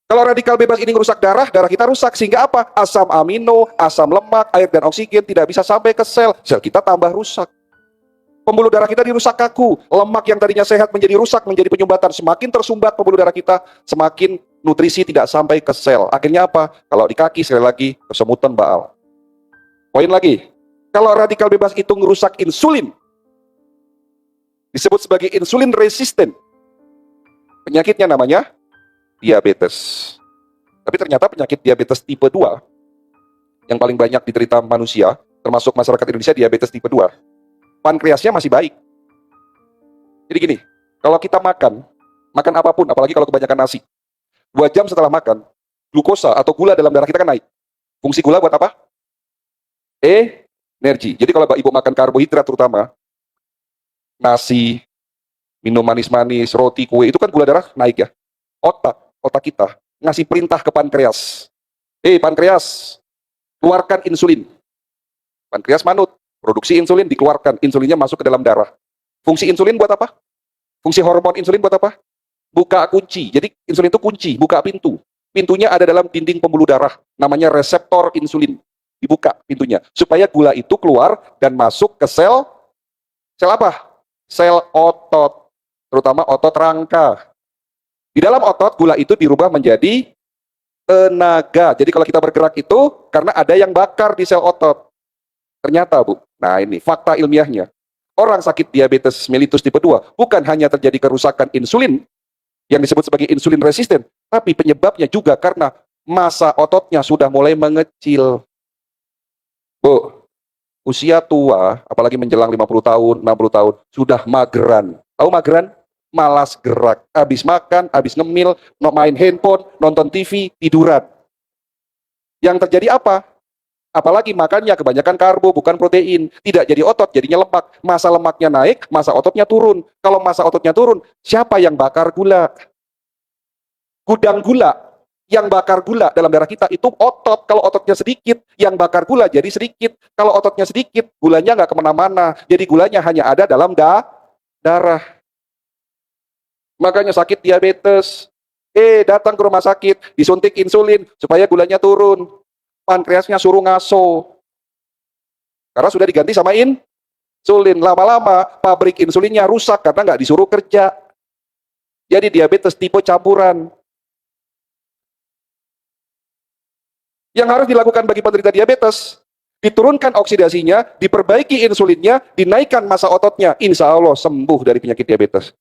Kalau radikal bebas ini merusak darah, darah kita rusak. Sehingga apa? Asam amino, asam lemak, air dan oksigen tidak bisa sampai ke sel. Sel kita tambah rusak. Pembuluh darah kita dirusak kaku. Lemak yang tadinya sehat menjadi rusak, menjadi penyumbatan. Semakin tersumbat pembuluh darah kita, semakin nutrisi tidak sampai ke sel. Akhirnya apa? Kalau di kaki, sekali lagi, kesemutan baal. Poin lagi. Kalau radikal bebas itu merusak insulin, disebut sebagai insulin resisten. Penyakitnya namanya diabetes. Tapi ternyata penyakit diabetes tipe 2 yang paling banyak diderita manusia, termasuk masyarakat Indonesia, diabetes tipe 2. Pankreasnya masih baik. Jadi gini, kalau kita makan apapun, apalagi kalau kebanyakan nasi, 2 jam setelah makan, glukosa atau gula dalam darah kita kan naik. Fungsi gula buat apa? Energi. Jadi kalau ibu makan karbohidrat terutama, nasi, minum manis-manis, roti, kue, itu kan gula darah naik ya. Otak kita ngasih perintah ke pankreas. Pankreas, keluarkan insulin. Pankreas manut, produksi insulin dikeluarkan, insulinnya masuk ke dalam darah. Fungsi insulin buat apa? Fungsi hormon insulin buat apa? Buka kunci. Jadi insulin itu kunci, buka pintu. Pintunya ada dalam dinding pembuluh darah, namanya reseptor insulin. Dibuka pintunya, supaya gula itu keluar dan masuk ke sel apa? Sel otot, terutama otot rangka. Di dalam otot, gula itu dirubah menjadi tenaga. Jadi kalau kita bergerak itu, karena ada yang bakar di sel otot. Ternyata, Bu, nah ini fakta ilmiahnya. Orang sakit diabetes mellitus tipe 2, bukan hanya terjadi kerusakan insulin, yang disebut sebagai insulin resisten, tapi penyebabnya juga karena massa ototnya sudah mulai mengecil. Bu, usia tua, apalagi menjelang 50 tahun, 60 tahun, sudah mageran. Tahu mageran? Malas gerak. Habis makan, habis ngemil, main handphone, nonton TV, tiduran. Yang terjadi apa? Apalagi makannya kebanyakan karbo, bukan protein. Tidak jadi otot, jadinya lemak. Massa lemaknya naik, massa ototnya turun. Kalau massa ototnya turun, siapa yang bakar gula? Gudang gula. Yang bakar gula dalam darah kita itu otot. Kalau ototnya sedikit, yang bakar gula jadi sedikit. Kalau ototnya sedikit, gulanya nggak kemana-mana. Jadi gulanya hanya ada dalam darah. Makanya sakit diabetes. Datang ke rumah sakit, disuntik insulin supaya gulanya turun. Pankreasnya suruh ngaso. Karena sudah diganti sama insulin. Lama-lama pabrik insulinnya rusak karena nggak disuruh kerja. Jadi diabetes tipe campuran. Yang harus dilakukan bagi penderita diabetes, diturunkan oksidasinya, diperbaiki insulinnya, dinaikkan massa ototnya. Insya Allah sembuh dari penyakit diabetes.